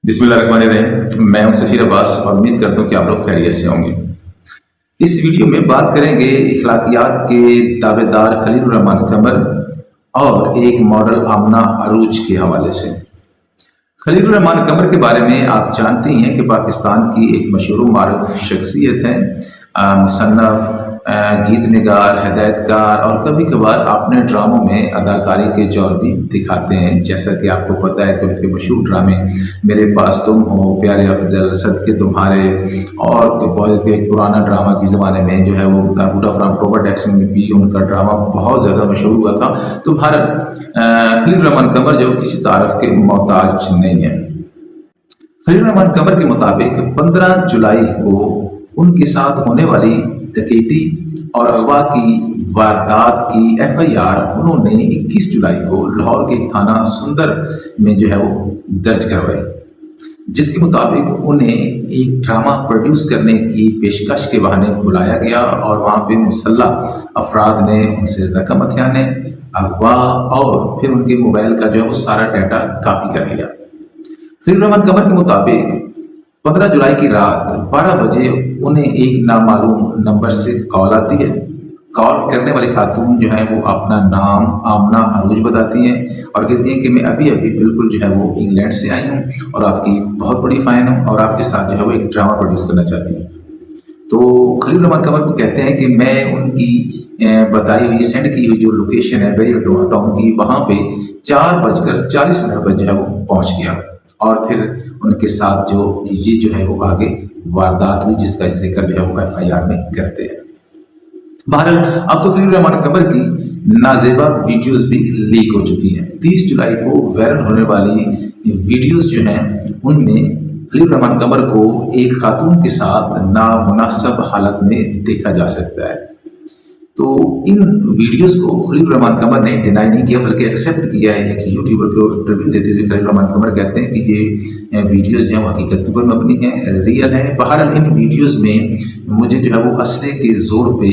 बिस्मिल्लाहिर्रहमानिर्रहीम। मैं हूं सफीर अब्बास और उम्मीद करता हूं कि आप लोग खैरियत से होंगे। इस वीडियो में बात करेंगे इखलाकियात के दावेदार खलीलुर रहमान कमर और एक मॉडल आमना अरूज के हवाले से। खलीलुर रहमान कमर के बारे में आप जानते ही हैं कि पाकिस्तान की एक मशहूर मारूफ शख्सियत है, मुसन्नफ़, गीत निगार, हिदायतकार और कभी कभार अपने ड्रामों में अदाकारी के जौर भी दिखाते हैं। जैसा कि आपको पता है कि उनके मशहूर ड्रामे मेरे पास तुम हो, प्यारे अफजल, सदके तुम्हारे और बहुत एक पुराना ड्रामा के ज़माने में जो है वो बूटा फ्रॉम रॉबर्ट जैक्सन में भी उनका ड्रामा बहुत ज़्यादा मशहूर हुआ था। तो भारत खलीलुर रहमान कमर जो किसी तारफ़ के मोहताज नहीं है। खलीलुर रहमान कमर के मुताबिक 15 जुलाई को उनके साथ होने वाली डकैती और अगवा की वारदात की FIR उन्होंने 21 जुलाई को लाहौर के थाना सुंदर में जो है वो दर्ज करवाई, जिसके मुताबिक उन्हें एक ड्रामा प्रोड्यूस करने की पेशकश के बहाने बुलाया गया और वहाँ पे मुसल्लह अफराद ने उनसे रकम हथियाने, अगवा और फिर उनके मोबाइल का जो है वो सारा डाटा कॉपी कर लिया। खलीलुर रहमान कमर के मुताबिक 15 जुलाई की रात 12 बजे उन्हें एक नामालूम नंबर से कॉल आती है। कॉल करने वाली खातून जो है वो अपना नाम आमना अरूज बताती हैं और कहती हैं कि मैं अभी अभी बिल्कुल जो है वो इंग्लैंड से आई हूँ और आपकी बहुत बड़ी फ़ैन हूँ और आपके साथ जो है वो एक ड्रामा प्रोड्यूस करना चाहती हूँ। तो खलीलुर रहमान कमर को कहते हैं कि मैं उनकी बताई हुई सेंड की हुई जो लोकेशन है बेल टाउन की, वहाँ पे 4:40 पर जो है वो पहुँच गया और फिर उनके साथ जो है वो आगे वारदात हुई, जिसका जिक्र जो है वो FIR में करते हैं। बहरहाल अब तो खलीलुर रहमान कमर की नाजेबा वीडियोस भी लीक हो चुकी हैं। 30 जुलाई को वायरल होने वाली वीडियोस जो हैं उनमें खलीलुर रहमान कमर को एक खातून के साथ नामुनासिब हालत में देखा जा सकता है। तो इन वीडियोस को खलीलुर रहमान कमर ने डिनाई नहीं किया बल्कि एक्सेप्ट किया है। कि यूट्यूबर को इंटरव्यू देते हुए खलीलुर रहमान कमर कहते हैं कि ये वीडियोस जो हैं हकीकत के ऊपर मबनी हैं, रियल है। बहरहाल इन वीडियोस में मुझे जो है वो असले के जोर पे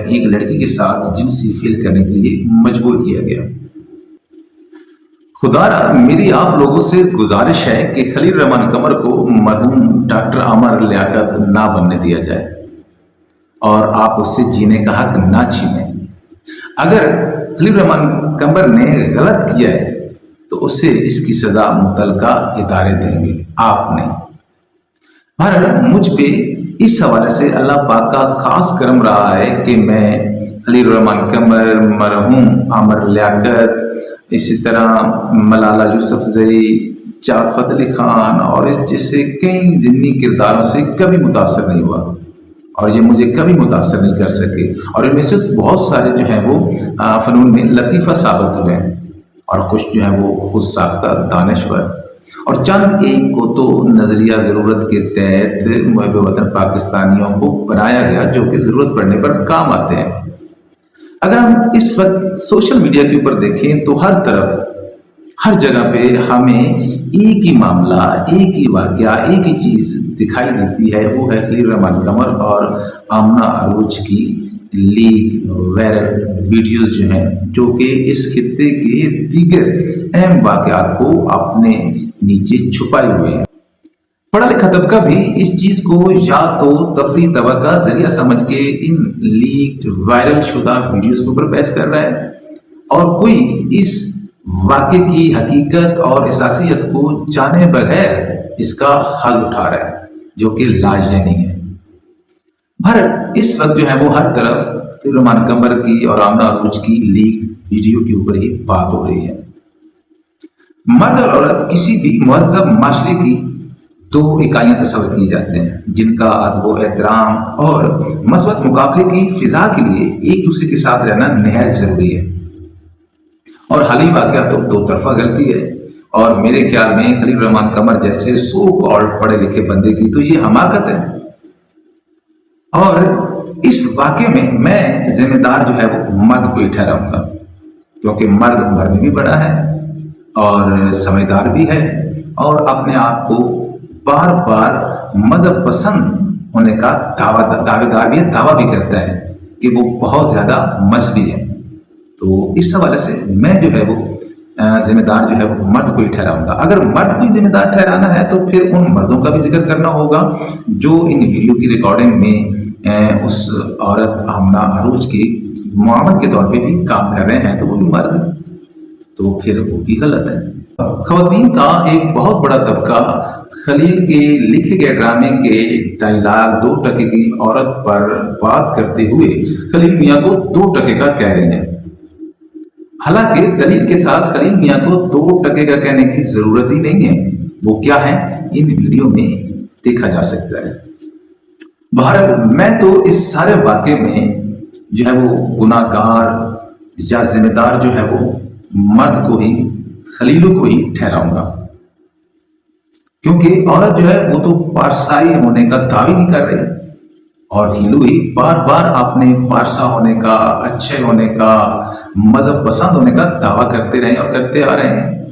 एक लड़की के साथ जिनसी फील करने के लिए मजबूर किया गया। खुदारा मेरी आप लोगों से गुजारिश है कि खलीलुर रहमान कमर को मरहूम डॉक्टर आमर लियाकत ना बनने दिया जाए और आप उससे जीने का हक ना छीने। अगर खलीलुर रहमान कमर ने गलत किया है तो उसे इसकी सजा मुतलका इदारे देंगे, आप नहीं। बहरहाल मुझ पे इस हवाले से अल्लाह पाक का खास करम रहा है कि मैं खलीलुर रहमान कमर, मरहूम आमर लियाकत, इसी तरह मलाला यूसुफजई, चाँद अली खान और इस जैसे कई ज़िम्नी किरदारों से कभी मुतासर नहीं हुआ और ये मुझे कभी मुतासर नहीं कर सके। और इनमें से बहुत सारे जो हैं वो फ़नून में लतीफ़ा साबित हुए हैं और कुछ जो है वो खुद साख्ता दानश्वर और चंद एक को तो नज़रिया ज़रूरत के तहत मुहब्बे वतन पाकिस्तानियों को बनाया गया जो कि ज़रूरत पड़ने पर काम आते हैं। अगर हम इस वक्त सोशल मीडिया के ऊपर देखें तो हर तरफ हर जगह पे हमें एक ही मामला, एक ही वाक़या, एक ही चीज़ दिखाई देती है, वो है खलीलुर रहमान कमर और आमना अरूज की लीक वायरल वीडियोस जो हैं जो कि इस खित्ते के दीगर अहम वाक़यात को अपने नीचे छुपाए हुए हैं। पढ़ा लिखा तबका भी इस चीज़ को या तो तफरी तबा का जरिया समझ के इन लीक्ड वायरल शुदा वीडियोस के ऊपर बहस कर रहा है और कोई इस वाक़े की हकीकत और असासियत को जाने बगैर इसका हज़ उठा रहा है जो कि लाजनी है। भारत इस वक्त जो है वो हर तरफ खलीलुर रहमान कमर की और आमना अरूज की लीक वीडियो के ऊपर ही बात हो रही है। मर्द और औरत किसी भी मुहज़्ज़ब माशरे की दो इकाइयाँ तस्वर की जाते हैं जिनका अदब एहतराम और मस्बत मुकाबले की फ़िज़ा के लिए एक दूसरे के साथ रहना निहायत ज़रूरी है। और हाली वाक़या तो दो तरफा गलती है और मेरे ख्याल में खलीलुर रहमान कमर जैसे सो कॉल्ड पढ़े लिखे बंदे की तो ये हमाकत है और इस वाक़े में मैं जिम्मेदार जो है वो मर्द को ही ठहराऊंगा क्योंकि मर्द उम्र में भी बड़ा है और समझदार भी है और अपने आप को बार बार मजहब पसंद होने का दावा भी करता है कि वो बहुत ज़्यादा मजहबी है। तो इस हवाले से मैं जो है वो ذمہ دار جو ہے وہ مرد کو ہی ٹھہراؤں گا۔ اگر مرد کو ہی ذمہ دار ٹھہرانا ہے تو پھر ان مردوں کا بھی ذکر کرنا ہوگا جو ان ویڈیو کی ریکارڈنگ میں اس عورت آمنہ عروج کی معاون کے طور پہ بھی کام کر رہے ہیں، تو وہ بھی مرد ہیں، تو پھر وہ بھی غلط ہے۔ خواتین کا ایک بہت بڑا طبقہ خلیل کے لکھے گئے ڈرامے کے ڈائیلاگ 2 ٹکے کی عورت پر بات کرتے ہوئے خلیل میاں کو 2 ٹکے کا کہہ رہے ہیں۔ حالانکہ دلیل کے ساتھ خلیل میاں کو 2 ٹکے کا کہنے کی ضرورت ہی نہیں ہے، وہ کیا ہے ان ویڈیو میں دیکھا جا سکتا ہے۔ بہرحال میں تو اس سارے واقعے میں جو ہے وہ گناہ گار یا ذمہ دار جو ہے وہ مرد کو ہی، خلیلوں کو ہی ٹھہراؤں گا، کیونکہ عورت جو ہے وہ تو پارسائی ہونے کا دعوی نہیں کر رہی، اور ہندو ہی بار بار اپنے پارسا ہونے کا، اچھے ہونے کا، مذہب پسند ہونے کا دعویٰ کرتے رہے اور کرتے آ رہے ہیں۔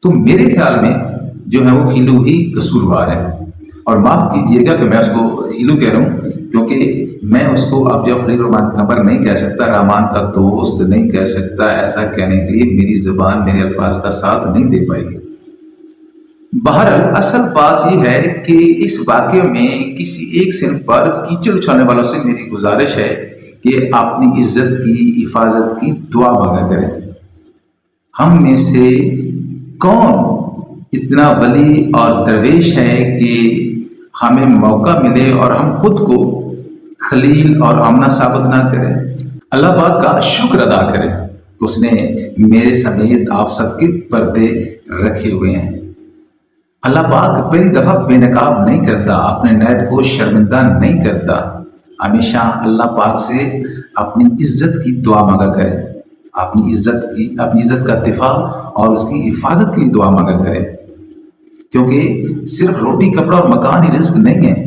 تو میرے خیال میں جو ہے وہ ہندو ہی قصوروار ہے، اور معاف کیجیے گا کہ میں اس کو ہندو کہہ رہا ہوں، کیونکہ میں اس کو اب جب خلیل الرحمان قمر نہیں کہہ سکتا، رحمان کا دوست نہیں کہہ سکتا، ایسا کہنے کے لیے میری زبان میرے الفاظ کا ساتھ نہیں دے پائے گی۔ بہرحال اصل بات یہ ہے کہ اس واقعے میں کسی ایک صنف پر کیچڑ اچھالنے والوں سے میری گزارش ہے کہ اپنی عزت کی حفاظت کی دعا مانگا کریں۔ ہم میں سے کون اتنا ولی اور درویش ہے کہ ہمیں موقع ملے اور ہم خود کو خلیل اور آمنہ ثابت نہ کریں؟ اللہ پاک کا شکر ادا کریں، اس نے میرے سمیت آپ سب کے پردے رکھے ہوئے ہیں۔ اللہ پاک پہلی دفعہ بے نقاب نہیں کرتا، اپنے نیب کو شرمندہ نہیں کرتا۔ ہمیشہ اللہ پاک سے اپنی عزت کی دعا مانگا کرے، اپنی عزت کا دفاع اور اس کی حفاظت کے لیے دعا مانگا کرے، کیونکہ صرف روٹی کپڑا اور مکان ہی رزق نہیں ہے۔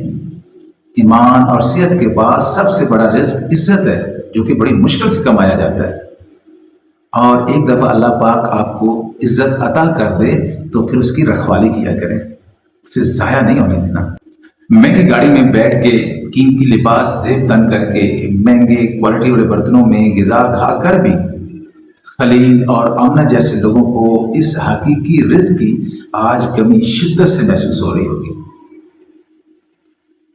ایمان اور صحت کے بعد سب سے بڑا رزق عزت ہے، جو کہ بڑی مشکل سے کمایا جاتا ہے، اور ایک دفعہ اللہ پاک آپ کو عزت عطا کر دے تو پھر اس کی رکھوالی کیا کریں، اسے ضائع نہیں ہونے دینا۔ مہنگی گاڑی میں بیٹھ کے، قیمتی لباس زیب تن کر کے، مہنگے کوالٹی والے برتنوں میں غذا کھا کر بھی خلیل اور آمنہ جیسے لوگوں کو اس حقیقی رزق کی آج کمی شدت سے محسوس ہو رہی ہوگی۔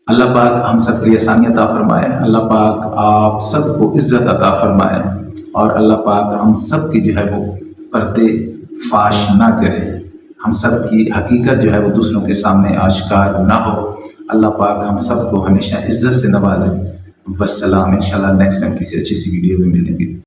اللہ پاک ہم سب کے لیے آسانی عطا فرمائے، اللہ پاک آپ سب کو عزت عطا فرمائے، اور اللہ پاک ہم سب کی جو ہے وہ پردے فاش نہ کرے، ہم سب کی حقیقت جو ہے وہ دوسروں کے سامنے آشکار نہ ہو۔ اللہ پاک ہم سب کو ہمیشہ عزت سے نوازے۔ والسلام، انشاءاللہ نیکسٹ ٹائم کسی اچھی سی ویڈیو میں ملیں گے۔